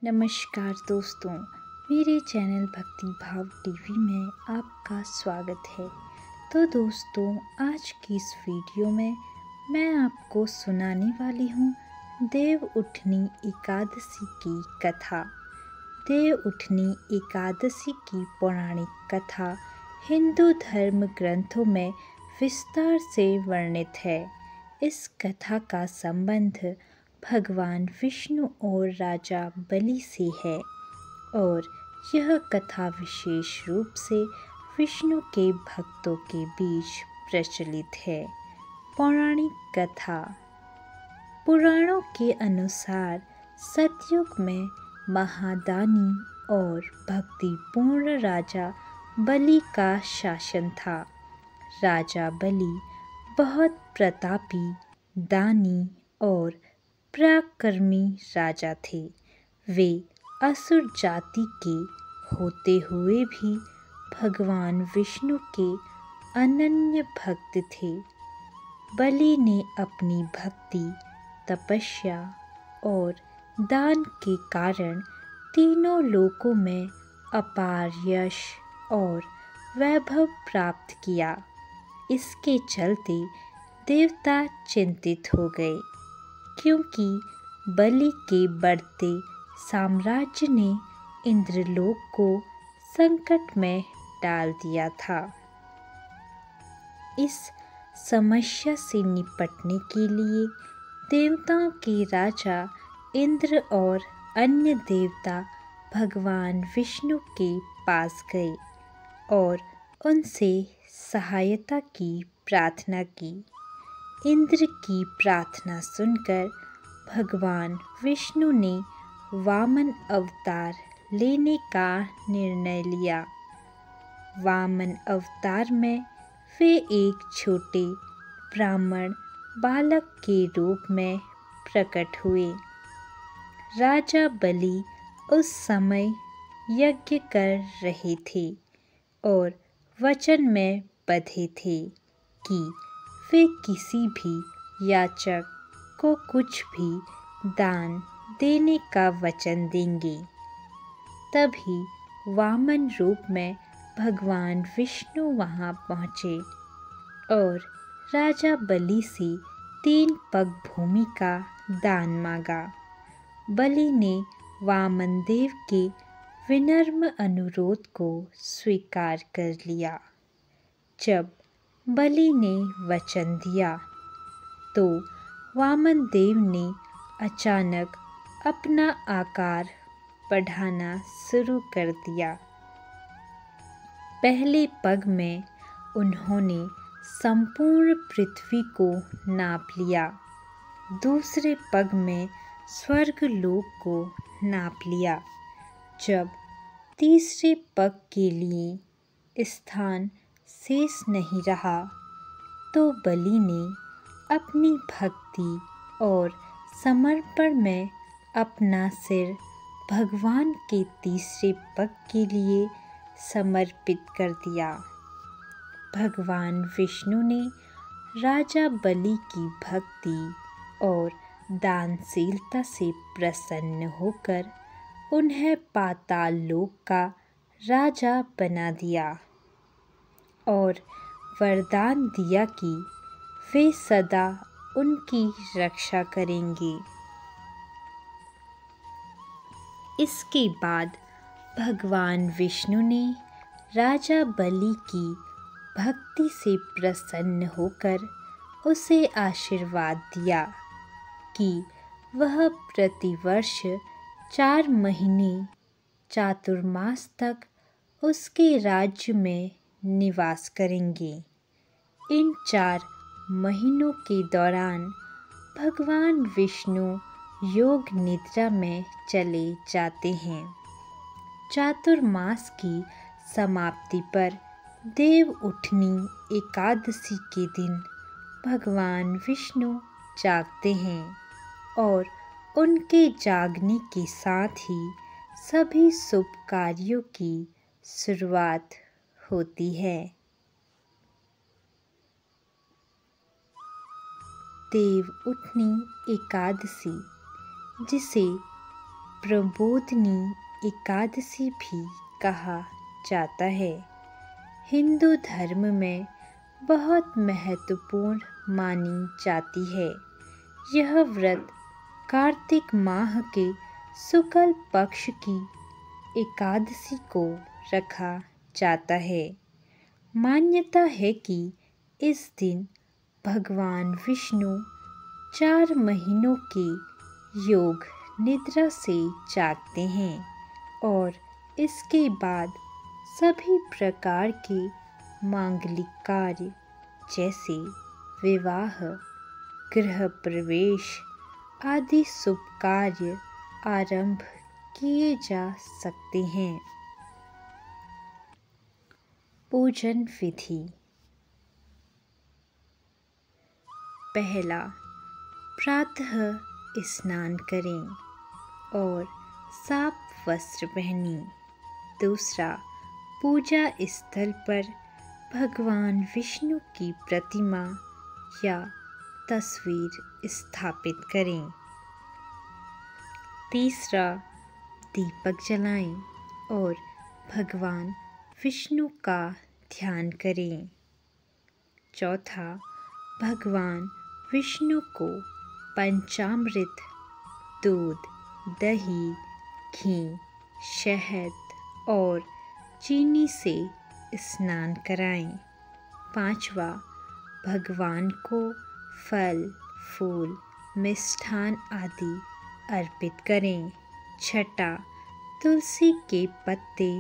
नमस्कार दोस्तों, मेरे चैनल भक्ति भाव टीवी में आपका स्वागत है। तो दोस्तों, आज की इस वीडियो में मैं आपको सुनाने वाली हूँ देव उठनी एकादशी की कथा। देव उठनी एकादशी की पौराणिक कथा हिंदू धर्म ग्रंथों में विस्तार से वर्णित है। इस कथा का संबंध भगवान विष्णु और राजा बलि से है और यह कथा विशेष रूप से विष्णु के भक्तों के बीच प्रचलित है। पौराणिक कथा। पुराणों के अनुसार सतयुग में महादानी और भक्तिपूर्ण राजा बलि का शासन था। राजा बलि बहुत प्रतापी, दानी और पराक्रमी राजा थे। वे असुर जाति के होते हुए भी भगवान विष्णु के अनन्य भक्त थे। बलि ने अपनी भक्ति, तपस्या और दान के कारण तीनों लोकों में अपार यश और वैभव प्राप्त किया। इसके चलते देवता चिंतित हो गए, क्योंकि बलि के बढ़ते साम्राज्य ने इंद्रलोक को संकट में डाल दिया था। इस समस्या से निपटने के लिए देवताओं के राजा इंद्र और अन्य देवता भगवान विष्णु के पास गए और उनसे सहायता की प्रार्थना की। इंद्र की प्रार्थना सुनकर भगवान विष्णु ने वामन अवतार लेने का निर्णय लिया। वामन अवतार में वे एक छोटे ब्राह्मण बालक के रूप में प्रकट हुए। राजा बलि उस समय यज्ञ कर रहे थे और वचन में बंधे थे कि वे किसी भी याचक को कुछ भी दान देने का वचन देंगे। तभी वामन रूप में भगवान विष्णु वहां पहुँचे और राजा बलि से 3 पग भूमि का दान मांगा। बलि ने वामन देव के विनम्र अनुरोध को स्वीकार कर लिया। जब बलि ने वचन दिया तो वामन देव ने अचानक अपना आकार बढ़ाना शुरू कर दिया। पहले पग में उन्होंने संपूर्ण पृथ्वी को नाप लिया। दूसरे पग में स्वर्ग लोक को नाप लिया। जब तीसरे पग के लिए स्थान शेष नहीं रहा तो बलि ने अपनी भक्ति और समर्पण में अपना सिर भगवान के तीसरे पग के लिए समर्पित कर दिया। भगवान विष्णु ने राजा बलि की भक्ति और दानशीलता से प्रसन्न होकर उन्हें पाताल लोक का राजा बना दिया और वरदान दिया कि वे सदा उनकी रक्षा करेंगे। इसके बाद भगवान विष्णु ने राजा बलि की भक्ति से प्रसन्न होकर उसे आशीर्वाद दिया कि वह प्रतिवर्ष 4 महीने चातुर्मास तक उसके राज्य में निवास करेंगे। इन 4 महीनों के दौरान भगवान विष्णु योग निद्रा में चले जाते हैं। चातुर्मास की समाप्ति पर देव उठनी एकादशी के दिन भगवान विष्णु जागते हैं और उनके जागने के साथ ही सभी शुभ कार्यों की शुरुआत होती है। देव उठनी एकादशी, जिसे प्रबोधिनी एकादशी भी कहा जाता है। हिंदू धर्म में बहुत महत्वपूर्ण मानी जाती है। यह व्रत कार्तिक माह के शुक्ल पक्ष की एकादशी को रखा जाता है। मान्यता है कि इस दिन भगवान विष्णु 4 महीनों के योग निद्रा से जागते हैं और इसके बाद सभी प्रकार के मांगलिक कार्य जैसे विवाह, गृह प्रवेश आदि शुभ कार्य आरंभ किए जा सकते हैं। पूजन विधि। पहला, प्रातः स्नान करें और साफ वस्त्र पहनें। दूसरा, पूजा स्थल पर भगवान विष्णु की प्रतिमा या तस्वीर स्थापित करें। तीसरा, दीपक जलाएं और भगवान विष्णु का ध्यान करें। चौथा, भगवान विष्णु को पंचामृत, दूध, दही, घी, शहद और चीनी से स्नान कराएं। पांचवा, भगवान को फल, फूल, मिष्ठान आदि अर्पित करें। छठा, तुलसी के पत्ते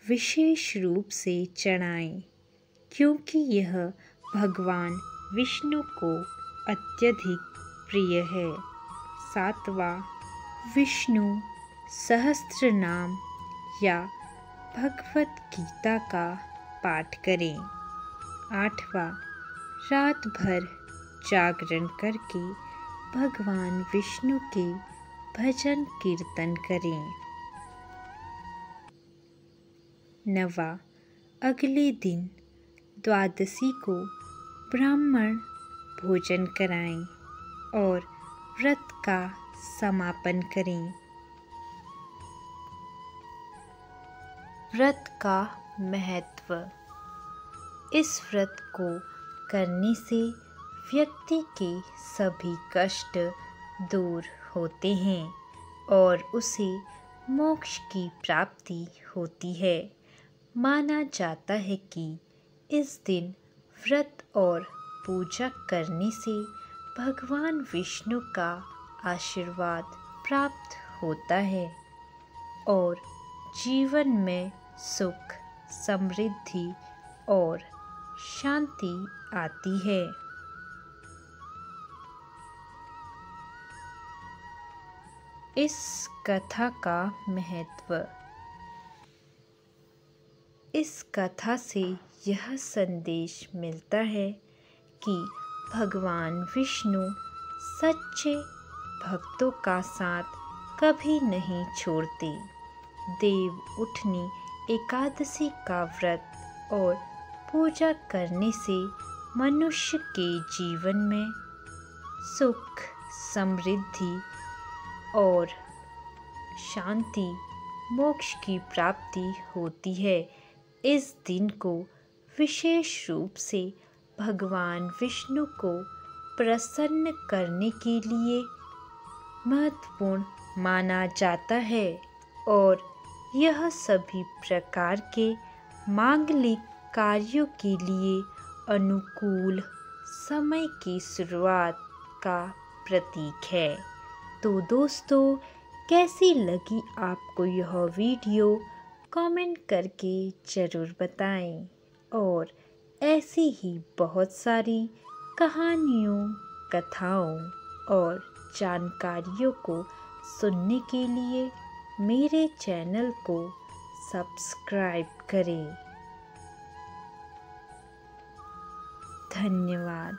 विशेष रूप से चढ़ाएं क्योंकि यह भगवान विष्णु को अत्यधिक प्रिय है। सातवां, विष्णु सहस्त्र नाम या भगवत गीता का पाठ करें। आठवां, रात भर जागरण करके भगवान विष्णु के भजन कीर्तन करें। नवा, अगले दिन द्वादशी को ब्राह्मण भोजन कराएं और व्रत का समापन करें। व्रत का महत्व। इस व्रत को करने से व्यक्ति के सभी कष्ट दूर होते हैं और उसे मोक्ष की प्राप्ति होती है। माना जाता है कि इस दिन व्रत और पूजा करने से भगवान विष्णु का आशीर्वाद प्राप्त होता है और जीवन में सुख, समृद्धि और शांति आती है। इस कथा का महत्व। इस कथा से यह संदेश मिलता है कि भगवान विष्णु सच्चे भक्तों का साथ कभी नहीं छोड़ते। देव उठनी एकादशी का व्रत और पूजा करने से मनुष्य के जीवन में सुख, समृद्धि और शांति, मोक्ष की प्राप्ति होती है। इस दिन को विशेष रूप से भगवान विष्णु को प्रसन्न करने के लिए महत्वपूर्ण माना जाता है और यह सभी प्रकार के मांगलिक कार्यों के लिए अनुकूल समय की शुरुआत का प्रतीक है। तो दोस्तों, कैसी लगी आपको यह वीडियो कमेंट करके ज़रूर बताएं और ऐसी ही बहुत सारी कहानियों, कथाओं और जानकारियों को सुनने के लिए मेरे चैनल को सब्सक्राइब करें। धन्यवाद।